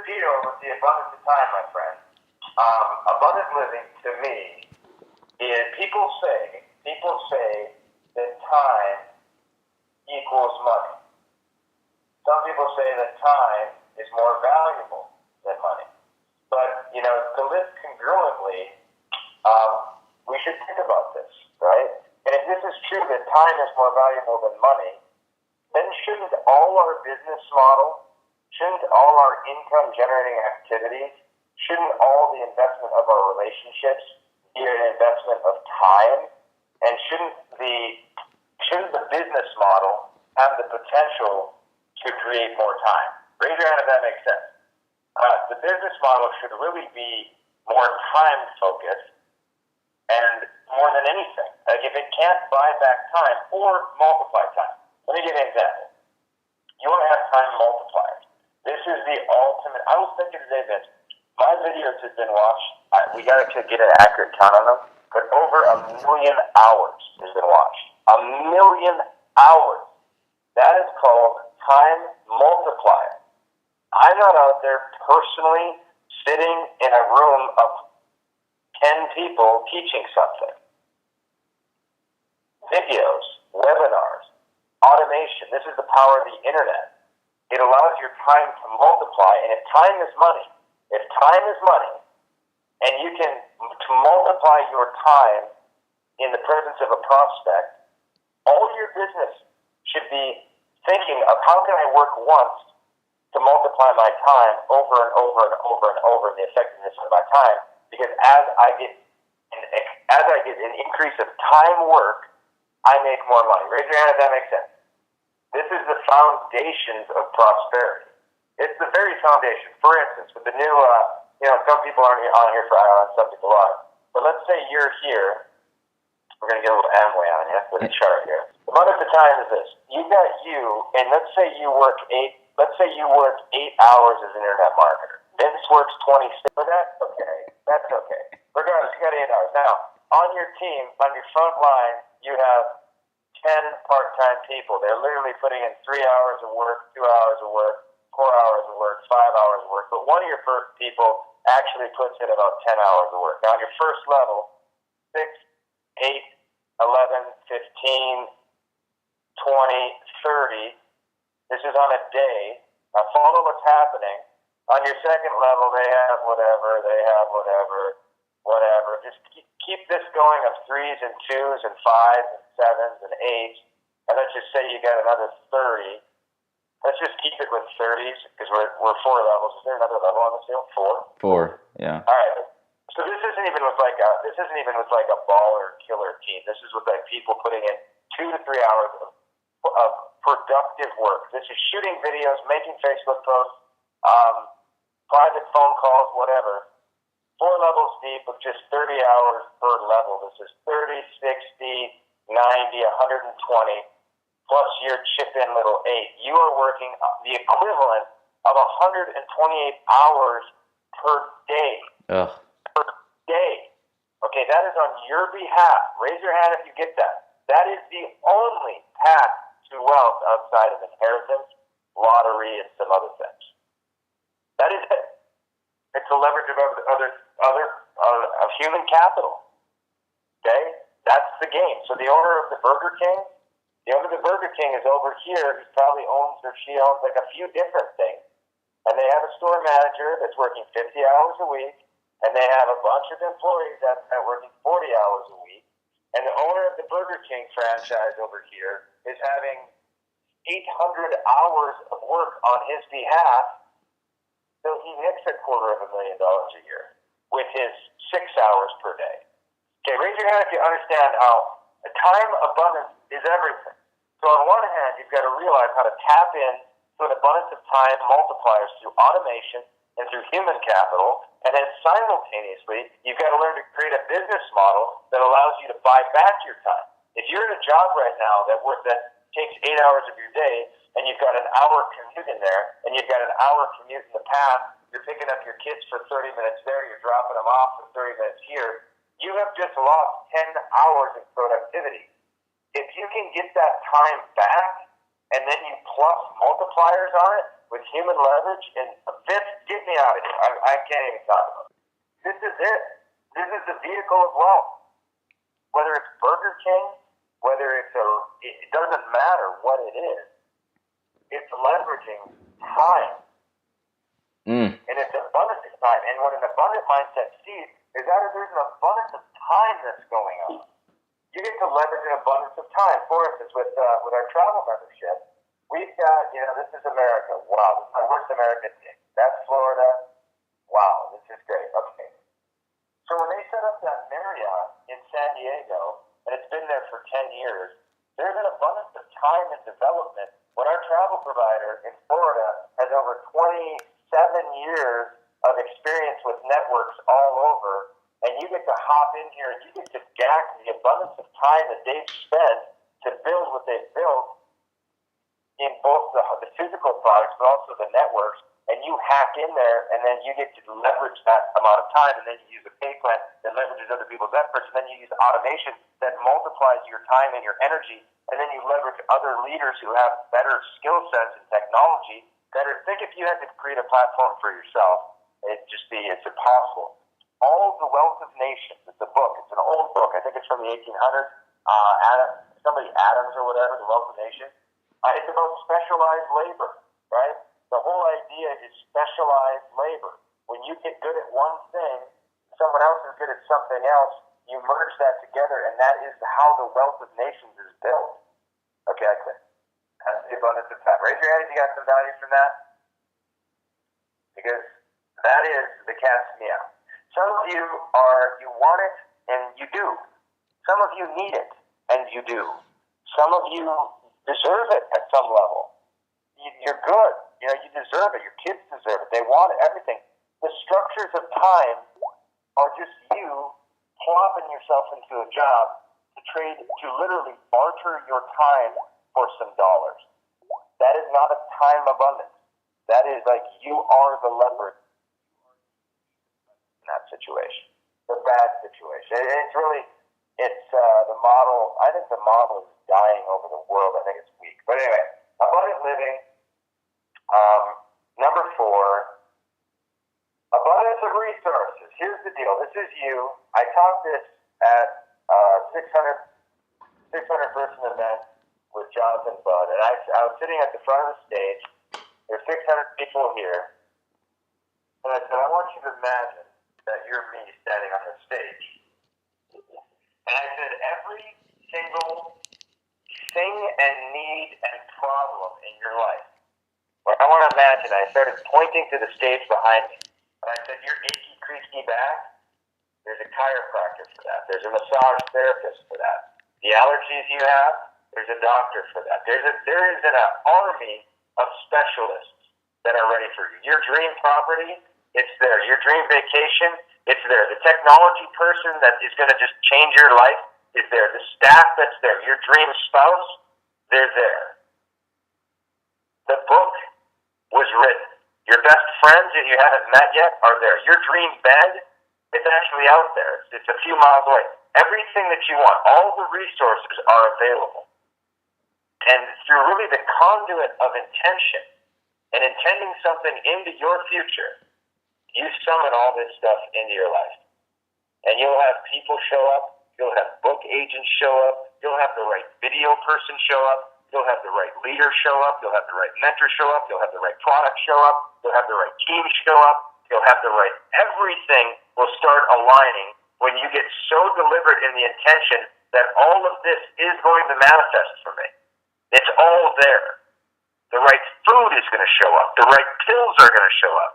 repeat over the abundance of time, my friend. Abundant living to me is people say that time equals money. Some people say that time is more valuable than money. But, to live congruently, we should think about this, right? And if this is true that time is more valuable than money, then shouldn't all our business model, shouldn't all our income generating activities, shouldn't all the investment of our relationships be an investment of time? And shouldn't the business model have the potential to create more time? Raise your hand if that makes sense. The business model should really be more time focused and more than anything. Like if it can't buy back time or multiply time. Let me give you an example. You want to have time multipliers. This is the ultimate. I was thinking today that my videos have been watched. We got to get an accurate count on them, but over 1 million hours has been watched. 1 million hours. That is called time multiplier. I'm not out there personally sitting in a room of 10 people teaching something. Videos, webinars, automation. This is the power of the internet. It allows your time to multiply, and if time is money, and you can to multiply your time in the presence of a prospect, all your business should be thinking of how can I work once to multiply my time over and over and over and over the effectiveness of my time. Because as I get an increase of time work, I make more money. Raise your hand if that makes sense. This is the foundations of prosperity. It's the very foundation. For instance, with the new, some people aren't on here for IRON, some people are. But let's say you're here. We're going to get a little Amway on you with a chart here. The abundance of time is this. And let's say you work 8 hours as an internet marketer. Vince works 26. But that's okay. Regardless, you got 8 hours. Now, on your team, on your front line, you have 10 part-time people. They're literally putting in 3 hours of work, 2 hours of work, 4 hours of work, 5 hours of work. But one of your first people actually puts in about 10 hours of work. Now, on your first level, 6, 8, 11, 15, 20, 30. This is on a day. Now, follow what's happening. On your second level, they have whatever. Just keep this going of 3s and 2s and 5s and 7s and 8s. And let's just say you got another 30. Let's just keep it with 30s because we're 4 levels. Is there another level on the scale? 4? 4, yeah. All right. So this isn't even with like a baller killer team. This is with like people putting in 2 to 3 hours of productive work. This is shooting videos, making Facebook posts, private phone calls, whatever. 4 levels deep with just 30 hours per level. This is 30, 60, 90, 120, plus your chip-in little 8. You are working the equivalent of 128 hours per day. Ugh. Per day. Okay, that is on your behalf. Raise your hand if you get that. That is the only path to wealth outside of inheritance, lottery, and some other things. That is it. It's a leverage of human capital. Okay? That's the game. So the owner of the Burger King is over here. He probably owns or she owns like a few different things. And they have a store manager that's working 50 hours a week. And they have a bunch of employees that are working 40 hours a week. And the owner of the Burger King franchise over here is having 800 hours of work on his behalf. So he makes $250,000 a year with his 6 hours per day. Okay, raise your hand if you understand how time abundance is everything. So on one hand, you've got to realize how to tap in to an abundance of time multipliers through automation and through human capital. And then simultaneously, you've got to learn to create a business model that allows you to buy back your time. If you're in a job right now that takes 8 hours of your day, and you've got an hour commute in there, and you've got an hour commute in the path, you're picking up your kids for 30 minutes there, you're dropping them off for 30 minutes here, you have just lost 10 hours of productivity. If you can get that time back, and then you plus multipliers on it with human leverage, and Vince, give me out of here. I can't even talk about it. This is it. This is the vehicle of wealth. Whether it's Burger King, whether it's it doesn't matter what it is. It's leveraging time. And it's abundance of time. And what an abundant mindset sees is that there's an abundance of time that's going on. You get to leverage an abundance of time. For instance, with our travel membership, we've got, this is America. Wow, this is my worst American thing. That's Florida. Wow, this is great. Okay. So when they set up that Marriott in San Diego, and it's been there for 10 years, there's an abundance of time and development when our travel provider in Florida has over 27 years of experience with networks all over, and you get to hop in here and you get to gack the abundance of time that they've spent to build what they've built in both the physical products but also the networks, and you hack in there, and then you get to leverage that amount of time, and then you use a pay plan that leverages other people's efforts, and then you use automation that multiplies your time and your energy, and then you leverage other leaders who have better skill sets and technology. Think if you had to create a platform for yourself, it's impossible. All the Wealth of Nations, it's a book, it's an old book, I think it's from the 1800s, Adams or whatever, The Wealth of Nations. It's about specialized labor, right? The whole idea is specialized labor. When you get good at one thing, someone else is good at something else, you merge that together, and that is how the Wealth of Nations is built. Okay, I quit. That's the abundance of time. Raise your hand if you got some value from that. Because that is the cat's meow. Some of you want it, and you do. Some of you need it, and you do. Some of you deserve it at some level. You're good. You deserve it. Your kids deserve it. They want it, everything. The structures of time are just you plopping yourself into a job to literally barter your time for some dollars. That is not a time abundance. That is like you are the leopard in that situation, the bad situation. It's the model. I think the model is dying over the world. I think it's weak. But anyway, abundant living. Number 4, abundance of resources. Here's the deal. This is you. I taught this at 600 person event with Jonathan Budd, and I was sitting at the front of the stage. There's 600 people here, and I said, I want you to imagine that you're me standing on the stage. And I said, every single thing and need and problem in your life. I want to imagine, I started pointing to the stage behind me, and I said, your achy, creaky back, there's a chiropractor for that. There's a massage therapist for that. The allergies you have, there's a doctor for that. There is an army of specialists that are ready for you. Your dream property, it's there. Your dream vacation, it's there. The technology person that is going to just change your life is there. The staff that's there. Your dream spouse, they're there. The book was written. Your best friends that you haven't met yet are there. Your dream bed, it's actually out there. It's a few miles away. Everything that you want, all the resources are available. And through really the conduit of intention and intending something into your future, you summon all this stuff into your life. And you'll have people show up. You'll have book agents show up. You'll have the right video person show up. You'll have the right leader show up. You'll have the right mentor show up. You'll have the right product show up. You'll have the right team show up. You'll have the right, everything will start aligning when you get so deliberate in the intention that all of this is going to manifest for me. It's all there. The right food is going to show up. The right pills are going to show up.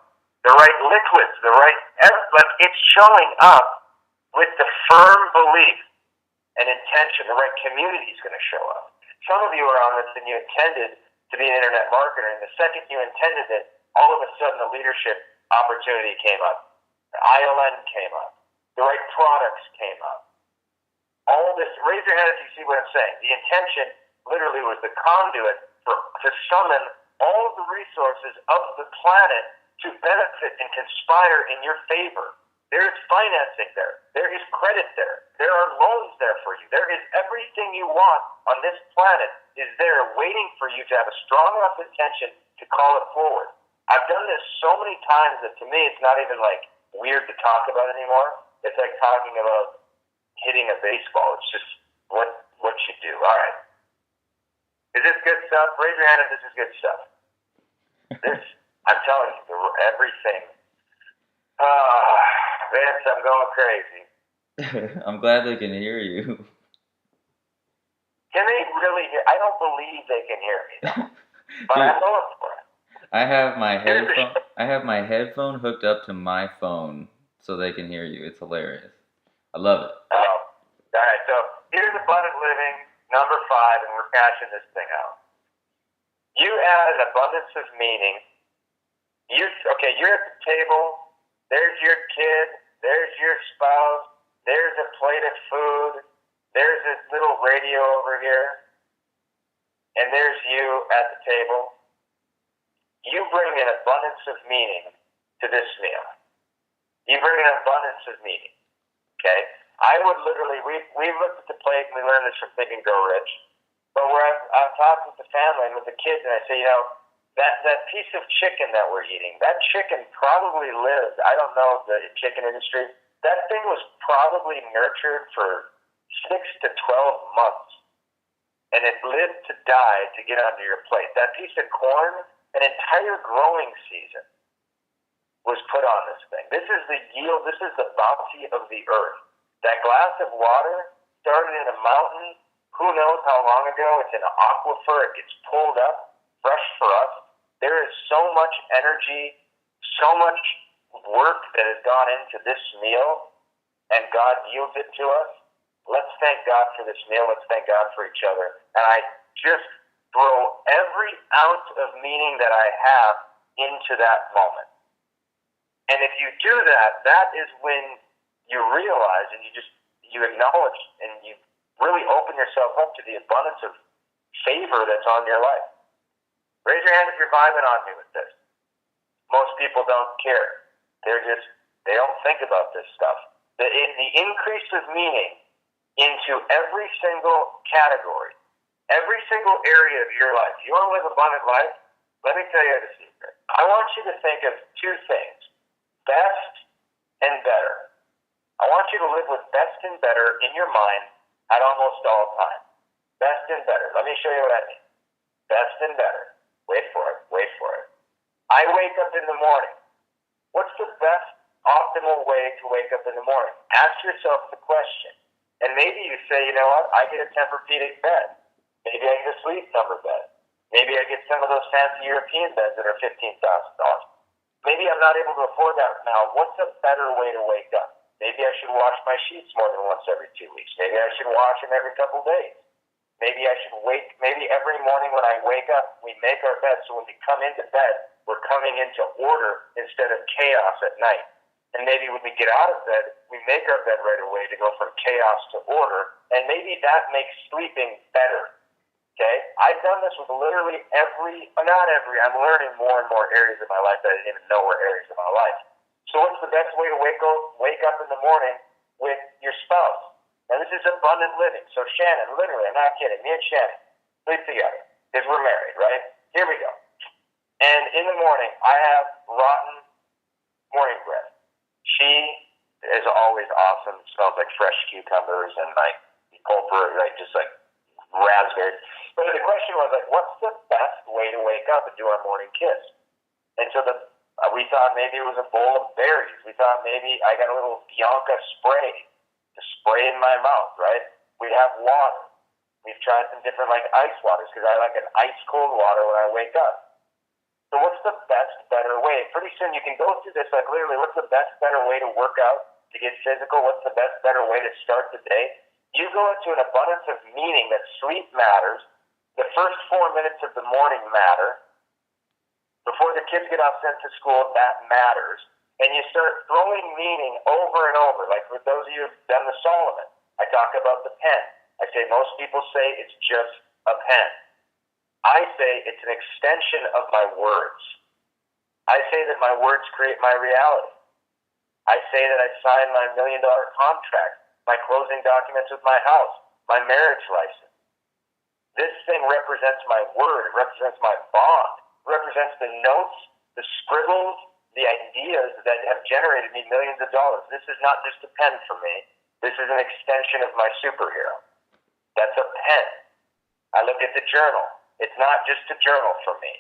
The right liquids, it's showing up with the firm belief and intention. The right community is going to show up. Some of you are on this and you intended to be an internet marketer, and the second you intended it, all of a sudden a leadership opportunity came up. The ILN came up. The right products came up. All this, raise your hand if you see what I'm saying. The intention literally was the conduit to summon all of the resources of the planet to benefit and conspire in your favor. There is financing there. There is credit there. There are loans there for you. There is everything you want on this planet is there waiting for you to have a strong enough intention to call it forward. I've done this so many times that to me it's not even like weird to talk about anymore. It's like talking about hitting a baseball. It's just what you do. All right. Is this good stuff? Raise your hand if this is good stuff. This, I'm telling you, everything. Vince, I'm going crazy. I'm glad they can hear you. Can they really hear? I don't believe they can hear me, though. But Dude, I'm going for it. I have my headphone hooked up to my phone so they can hear you. It's hilarious. I love it. Oh, all right. So here's abundant living, number 5, and we're cashing this thing out. You add an abundance of meaning. You're at the table. There's your kid. There's your spouse. There's a plate of food. There's this little radio over here. And there's you at the table. You bring an abundance of meaning to this meal. You bring an abundance of meaning. Okay? I would literally, we looked at the plate and we learned this from Think and Grow Rich. But where I've talked with the family and with the kids, and I say, that piece of chicken that we're eating, that chicken probably lived, I don't know the chicken industry, that thing was probably nurtured for 6 to 12 months. And it lived to die to get onto your plate. That piece of corn, an entire growing season was put on this thing. This is the yield, this is the bounty of the earth. That glass of water started in a mountain, who knows how long ago, it's in an aquifer, it gets pulled up, fresh for us. There is so much energy, so much work that has gone into this meal, and God yields it to us. Let's thank God for this meal. Let's thank God for each other. And I just throw every ounce of meaning that I have into that moment. And if you do that, that is when you realize and you acknowledge and you really open yourself up to the abundance of favor that's on your life. Raise your hand if you're vibing on me with this. Most people don't care. They don't think about this stuff. The increase of meaning into every single category, every single area of your life. You want to live an abundant life? Let me tell you the secret. I want you to think of 2 things, best and better. I want you to live with best and better in your mind at almost all times. Best and better. Let me show you what I mean. Best and better. Wait for it. I wake up in the morning. What's the best optimal way to wake up in the morning? Ask yourself the question. And maybe you say, you know what, I get a Tempur-Pedic bed. Maybe I get a sleep number bed. Maybe I get some of those fancy European beds that are $15,000. Maybe I'm not able to afford that now. What's a better way to wake up? Maybe I should wash my sheets more than once every 2 weeks. Maybe I should wash them every couple days. Maybe I should maybe every morning when I wake up, we make our bed so when we come into bed, we're coming into order instead of chaos at night. And maybe when we get out of bed, we make our bed right away to go from chaos to order. And maybe that makes sleeping better. Okay? I've done this with literally I'm learning more and more areas of my life that I didn't even know were areas of my life. So what's the best way to wake up in the morning with your spouse? Now this is abundant living. So Shannon, literally, I'm not kidding, me and Shannon sleep together because we're married, right? Here we go. And in the morning, I have rotten morning bread. She is always awesome. It smells like fresh cucumbers and like pulper, just like raspberries. But the question was what's the best way to wake up and do our morning kiss? And so we thought maybe it was a bowl of berries. We thought maybe I got a little Bianca spray to spray in my mouth, right? We have water. We've tried some different ice waters because I like an ice cold water when I wake up. So what's the best, better way? Pretty soon you can go through this literally, what's the best, better way to work out, to get physical? What's the best, better way to start the day? You go into an abundance of meaning that sleep matters. The first 4 minutes of the morning matter. Before the kids get off sent to school, that matters. And you start throwing meaning over and over. Like for those of you who've done the Solomon, I talk about the pen. I say most people say it's just a pen. I say it's an extension of my words. I say that my words create my reality. I say that I sign my $1 million contract, my closing documents with my house, my marriage license. This thing represents my word. It represents my bond. It represents the notes the scribbles, the ideas that have generated me millions of dollars. This is not just a pen for me. This is an extension of my superhero. That's a pen. I look at the journal. It's not just a journal for me.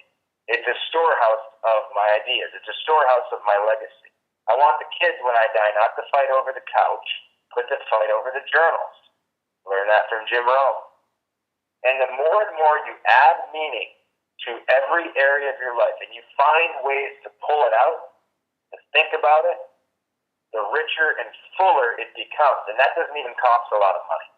It's a storehouse of my ideas. It's a storehouse of my legacy. I want the kids when I die not to fight over the couch, but to fight over the journals. Learn that from Jim Rome. And the more and more you add meaning to every area of your life, and you find ways to pull it out, to think about it, the richer and fuller it becomes. And that doesn't even cost a lot of money.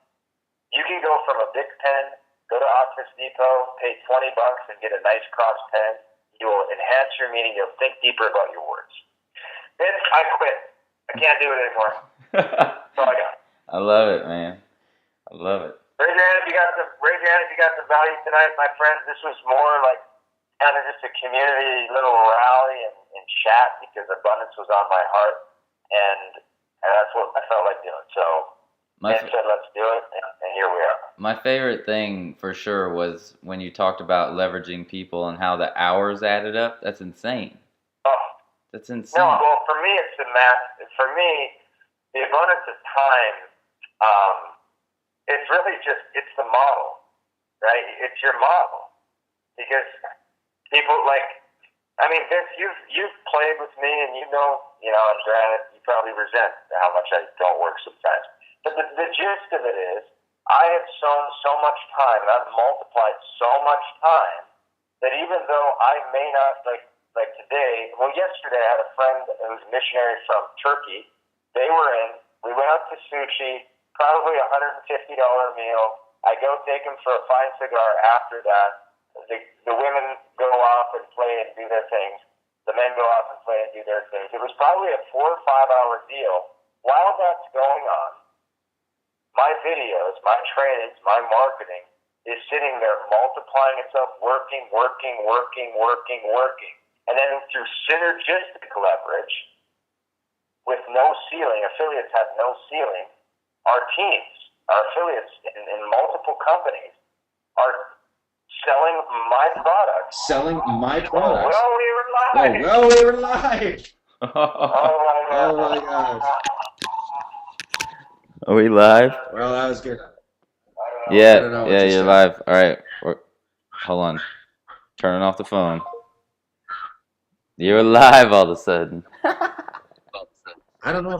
You can go from a big pen, go to Office Depot, pay $20 and get a nice cross pen. You will enhance your meaning. You'll think deeper about your words. Vince, I quit. I can't do it anymore. That's all I got. I love it, man. I love it. Raise your hand if you got some value tonight, my friends. This was more like kind of just a community little rally and chat because abundance was on my heart, and that's what I felt like doing. So I said, let's do it, and here we are. My favorite thing for sure was when you talked about leveraging people and how the hours added up. That's insane. Oh, that's insane. No, well, for me, it's the math. For me, the abundance of time. It's really it's the model, right? It's your model. Because people Vince, you've played with me and and granted, you probably resent how much I don't work sometimes. But the gist of it is, I have sown so much time, and I've multiplied so much time, that even though I may not, like today, yesterday I had a friend who's a missionary from Turkey. We went out to sushi, probably $150 meal. I go take him for a fine cigar after that. The women go off and play and do their things. The men go off and play and do their things. It was probably a 4 or 5 hour deal. While that's going on, my videos, my trainings, my marketing is sitting there multiplying itself, working. And then through synergistic leverage, with no ceiling, affiliates have no ceiling, our teams, our affiliates in multiple companies are selling my products. Well, we were live. Oh my gosh. Are we live? Well, that was good. Yeah, you're live. All right. Hold on. Turning off the phone. You're live all of a sudden. I don't know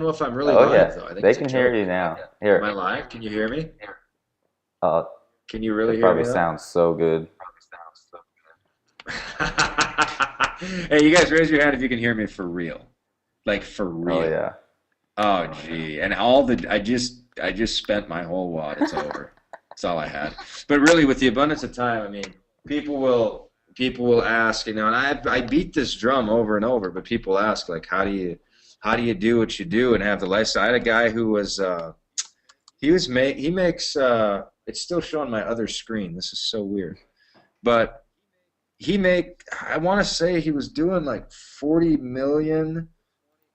if I'm really live though. I think they can hear you now. Here. Am I live? Can you hear me? Can you hear really me? Probably sounds so good. Hey, you guys, raise your hand if you can hear me for real. Like for real. Oh yeah. Oh gee, and I just spent my whole wad. It's over. That's all I had. But really, with the abundance of time, I mean, people will ask, and I beat this drum over and over. But people ask, like, how do you do what you do and have the lifestyle? I had a guy who was he makes it's still showing my other screen. This is so weird, but I want to say he was doing like 40 million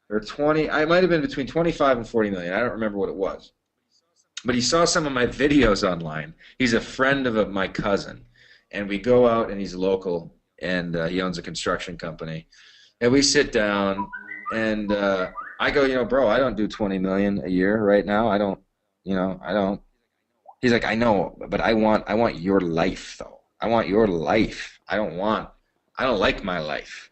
or 20. I might have been between 25 and 40 million. I don't remember what it was. But he saw some of my videos online. He's a friend of my cousin, and we go out, and he's local, and he owns a construction company, and we sit down, and I go, bro, I don't do 20 million a year right now. I don't. He's like, I know, but I want your life though. I want your life. I don't like my life.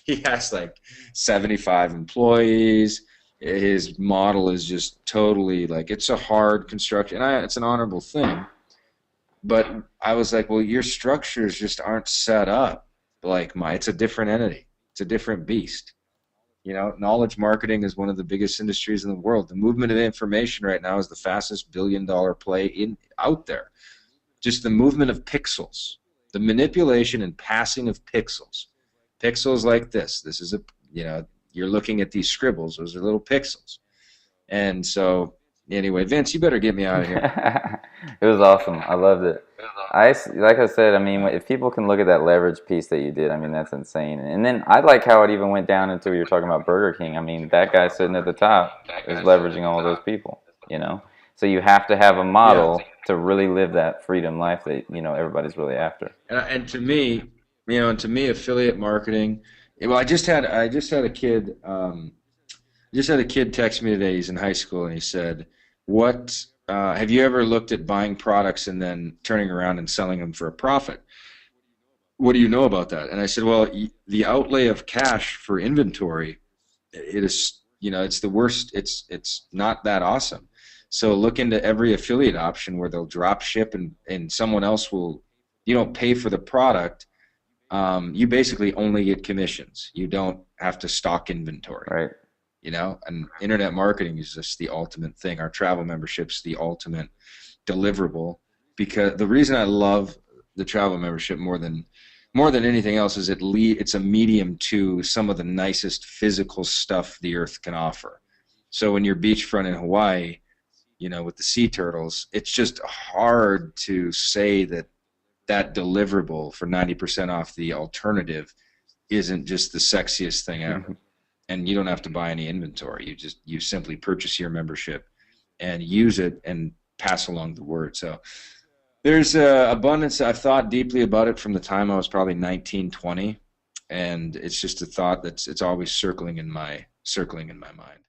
He has like 75 employees. His model is just totally like, it's a hard construction. It's an honorable thing. But I was like, well, your structures just aren't set up like it's a different entity. It's a different beast. Knowledge marketing is one of the biggest industries in the world. The movement of information right now is the fastest billion-dollar play out there. Just the movement of pixels, the manipulation and passing of pixels. Pixels like this. This is you're looking at these scribbles. Those are little pixels. And so, anyway, Vince, you better get me out of here. It was awesome. I loved it. Like I said, I mean, if people can look at that leverage piece that you did, I mean, that's insane. And then I like how it even went down into you were talking about Burger King. I mean, that guy sitting at the top is leveraging all those people, So you have to have a model to really live that freedom life that, everybody's really after. And to me, And to me, affiliate marketing. Well, I just had a kid. Just had a kid text me today. He's in high school, and he said, "What have you ever looked at buying products and then turning around and selling them for a profit? What do you know about that?" And I said, "Well, the outlay of cash for inventory, it is, it's the worst. It's not that awesome. So look into every affiliate option where they'll drop ship and someone else will, you don't pay for the product. You basically only get commissions. You don't have to stock inventory." Right. And internet marketing is just the ultimate thing. Our travel membership's the ultimate deliverable, because the reason I love the travel membership more than anything else is it's a medium to some of the nicest physical stuff the earth can offer. So when you're beachfront in Hawaii, with the sea turtles, it's just hard to say that deliverable for 90% off the alternative isn't just the sexiest thing ever. Mhm. And you don't have to buy any inventory. You simply purchase your membership and use it and pass along the word. So there's abundance. I've thought deeply about it from the time I was probably 19, 20, and it's just a thought it's always circling in my mind.